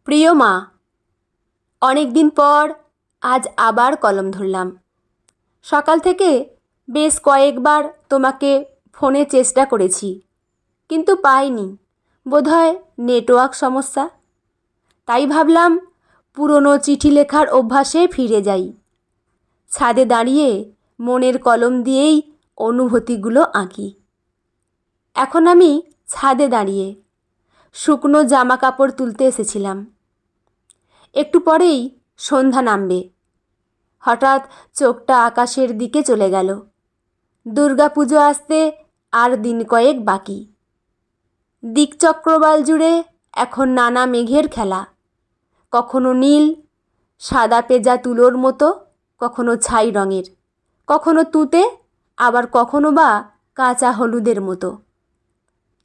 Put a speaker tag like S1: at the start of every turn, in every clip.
S1: প্রিয় মা, অনেক দিন পর আজ আবার কলম ধরলাম। সকাল থেকে বেশ কয়েকবার তোমাকে ফোনে চেষ্টা করেছি, কিন্তু পাইনি। বোধহয় নেটওয়ার্ক সমস্যা। তাই ভাবলাম পুরনো চিঠি লেখার অভ্যাসে ফিরে যাই। ছাদে দাঁড়িয়ে মনের কলম দিয়েই অনুভূতিগুলো আঁকি। এখন আমি ছাদে দাঁড়িয়ে শুকনো জামা কাপড় তুলতে এসেছিলাম। একটু পরেই সন্ধ্যা নামবে। হঠাৎ চোখটা আকাশের দিকে চলে গেল। দুর্গাপুজো আসতে আর দিন কয়েক বাকি। দিকচক্রবাল জুড়ে এখন নানা মেঘের খেলা, কখনো নীল সাদা পেজা তুলোর মতো, কখনো ছাই রঙের, কখনো তুতে, আবার কখনো বা কাঁচা হলুদের মতো।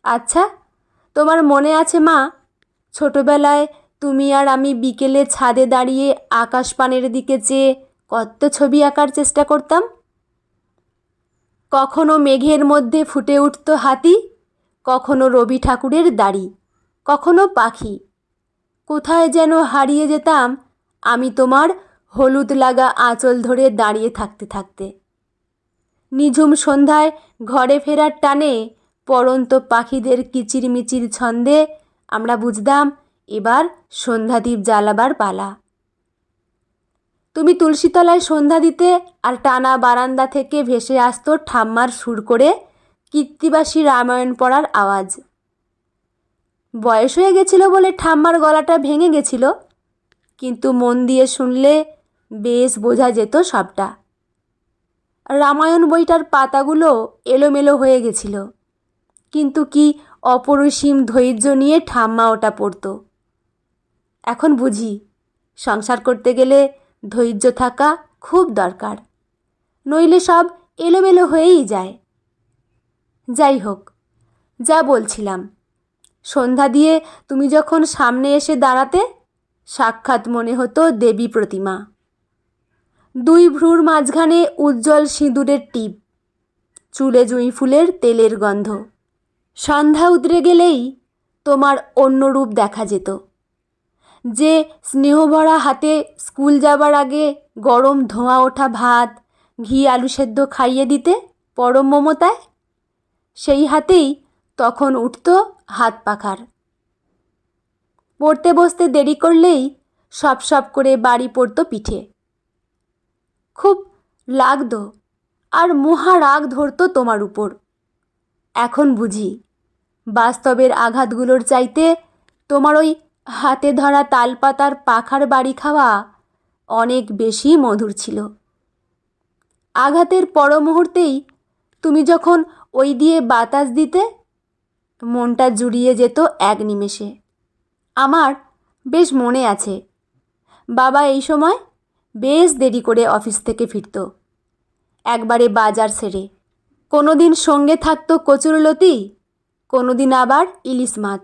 S1: আচ্ছা, তোমার মনে আছে মা, ছোটবেলায় তুমি আর আমি বিকেলে ছাদে দাঁড়িয়ে আকাশপানের দিকে চেয়ে কত ছবি আঁকার চেষ্টা করতাম? কখনো মেঘের মধ্যে ফুটে উঠত হাতি, কখনো রবি ঠাকুরের দাড়ি, কখনো পাখি। কোথায় যেন হারিয়ে যেতাম আমি তোমার হলুদ লাগা আঁচল ধরে দাঁড়িয়ে থাকতে থাকতে। নিঝুম সন্ধ্যায় ঘরে ফেরার টানে পড়ন্ত পাখিদের কিচিরমিচির ছন্দে আমরা বুঝতাম এবার সন্ধ্যাদীপ জ্বালাবার পালা। তুমি তুলসীতলায় সন্ধ্যা দিতে, আর টানা বারান্দা থেকে ভেসে আসত ঠাম্মার সুর করে কীর্তিবাসী রামায়ণ পড়ার আওয়াজ। বয়স হয়ে গেছিল বলে ঠাম্মার গলাটা ভেঙে গেছিল, কিন্তু মন দিয়ে শুনলে বেশ বোঝা যেত সবটা। রামায়ণ বইটার পাতাগুলো এলোমেলো হয়ে গেছিল, কিন্তু কি অপরিসীম ধৈর্য নিয়ে ঠাম্মা ওটা পড়ত। এখন বুঝি সংসার করতে গেলে ধৈর্য থাকা খুব দরকার, নইলে সব এলোমেলো হয়েই যায়। যাই হোক, যা বলছিলাম, সন্ধ্যা দিয়ে তুমি যখন সামনে এসে দাঁড়াতে, সাক্ষাৎ মনে হতো দেবী প্রতিমা। দুই ভ্রুর মাঝখানে উজ্জ্বল সিঁদুরের টিপ, চুলে জুঁই ফুলের তেলের গন্ধ। সন্ধ্যা উতরে গেলেই তোমার অন্য রূপ দেখা যেত। যে স্নেহভরা হাতে স্কুল যাবার আগে গরম ধোঁয়া ওঠা ভাত, ঘি আলু সেদ্ধ খাইয়ে দিতে পরম মমতায়, সেই হাতেই তখন উঠত হাত পাখার। পড়তে বসতে দেরি করলেই সপ সপ করে বাড়ি পড়ত পিঠে। খুব লাগতো, আর মহা রাগ ধরতো তোমার উপর। এখন বুঝি বাস্তবের আঘাতগুলোর চাইতে তোমার ওই হাতে ধরা তালপাতার পাখার বাড়ি খাওয়া অনেক বেশি মধুর ছিল। আঘাতের পর মুহূর্তেই তুমি যখন ওই দিয়ে বাতাস দিতে, মনটা জুড়িয়ে যেত এক নিমেষে। আমার বেশ মনে আছে, বাবা এই সময় বেশ দেরি করে অফিস থেকে ফিরত, একবারে বাজার সেরে। কোনো দিন সঙ্গে থাকতো কচুরলতি, কোনো দিন আবার ইলিশ মাছ।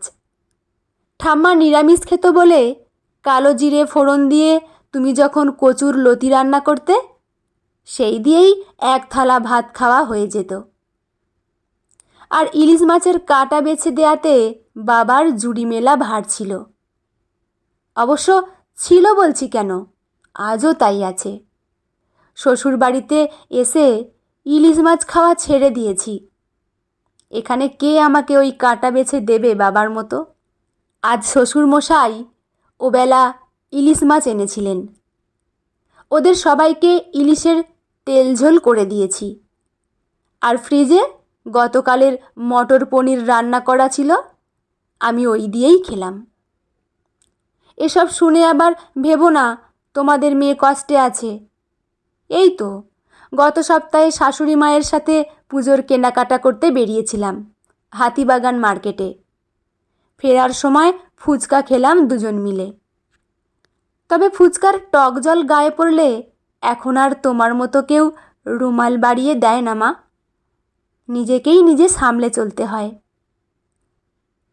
S1: ঠাম্মা নিরামিষ খেত বলে কালো জিরে ফোড়ন দিয়ে তুমি যখন কচুর লতি রান্না করতে, সেই দিয়েই এক থালা ভাত খাওয়া হয়ে যেত। আর ইলিশ মাছের কাঁটা বেছে দেয়াতে বাবার জুড়ি মেলা ভার ছিল। অবশ্য ছিল বলছি কেন, আজও তাই আছে। শ্বশুর বাড়িতে এসে ইলিশ মাছ খাওয়া ছেড়ে দিয়েছি। এখানে কে আমাকে ওই কাঁটা বেছে দেবে বাবার মতো? আজ শ্বশুর মশাই ওবেলা ইলিশ মাছ এনেছিলেন। ওদের সবাইকে ইলিশের তেল ঝোল করে দিয়েছি, আর ফ্রিজে গতকালের মটর পনির রান্না করা ছিল, আমি ওই দিয়েই খেলাম। এসব শুনে আবার ভেবো না তোমাদের মেয়ে কষ্টে আছে। এই তো গত সপ্তাহে শাশুড়ি মায়ের সাথে পুজোর কেনাকাটা করতে বেরিয়েছিলাম হাতিবাগান মার্কেটে। ফেরার সময় ফুচকা খেলাম দুজন মিলে। তবে ফুচকার টক জল গায়ে পড়লে এখন আর তোমার মতো কেউ রুমাল বাড়িয়ে দেয় না মা। নিজেকেই নিজে সামলে চলতে হয়।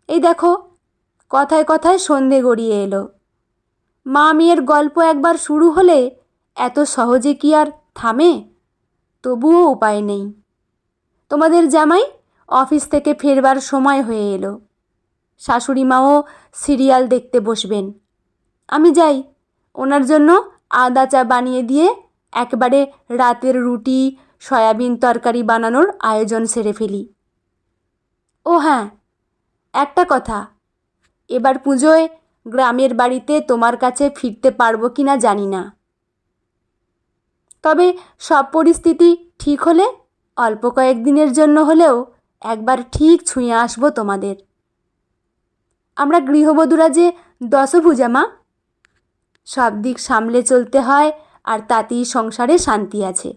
S1: এই দেখো, কথায় কথায় সন্ধে গড়িয়ে এলো। মা মেয়ের গল্প একবার শুরু হলে এত সহজে কি আর থামে? তবুও উপায় নেই। তোমাদের জামাই অফিস থেকে ফেরবার সময় হয়ে এলো। শাশুড়ি মাও সিরিয়াল দেখতে বসবেন। আমি যাই, ওনার জন্য আদা চা বানিয়ে দিয়ে একবারে রাতের রুটি সয়াবিন তরকারি বানানোর আয়োজন সেরে ফেলি। ও হ্যাঁ, একটা কথা, এবার পুজোয় গ্রামের বাড়িতে তোমার কাছে ফিরতে পারবো কি না জানি না, তবে সব পরিস্থিতি ঠিক হলে অল্প কয়েকদিনের জন্য হলেও একবার ঠিক ছুঁয়ে আসবো তোমাদের। আমরা গৃহবধূরা যে দশভুজা মা, সব দিক সামলে চলতে হয়, আর তাতেই সংসারে শান্তি আছে।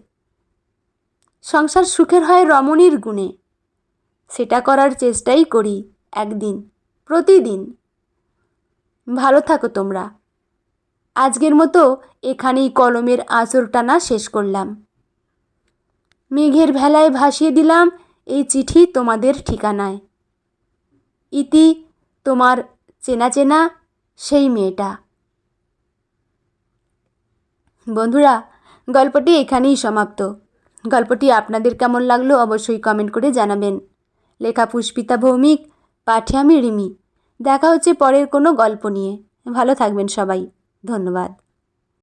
S1: সংসার সুখের হয় রমণীর গুণে, সেটা করার চেষ্টাই করি একদিন, প্রতিদিন। ভালো থাকো তোমরা। আজকের মতো এখানেই কলমের আঁচড় টানা শেষ করলাম। মেঘের ভেলায় ভাসিয়ে দিলাম এই চিঠি তোমাদের ঠিকানায়। ইতি, তোমার চেনা চেনা সেই মেয়েটা। বন্ধুরা, গল্পটি এখানেই সমাপ্ত। গল্পটি আপনাদের কেমন লাগলো অবশ্যই কমেন্ট করে জানাবেন। লেখা পুষ্পিতা ভৌমিক, পাঠে আমি রিমি। দেখা হচ্ছে পরের কোনো গল্প নিয়ে। ভালো থাকবেন সবাই। ধন্যবাদ।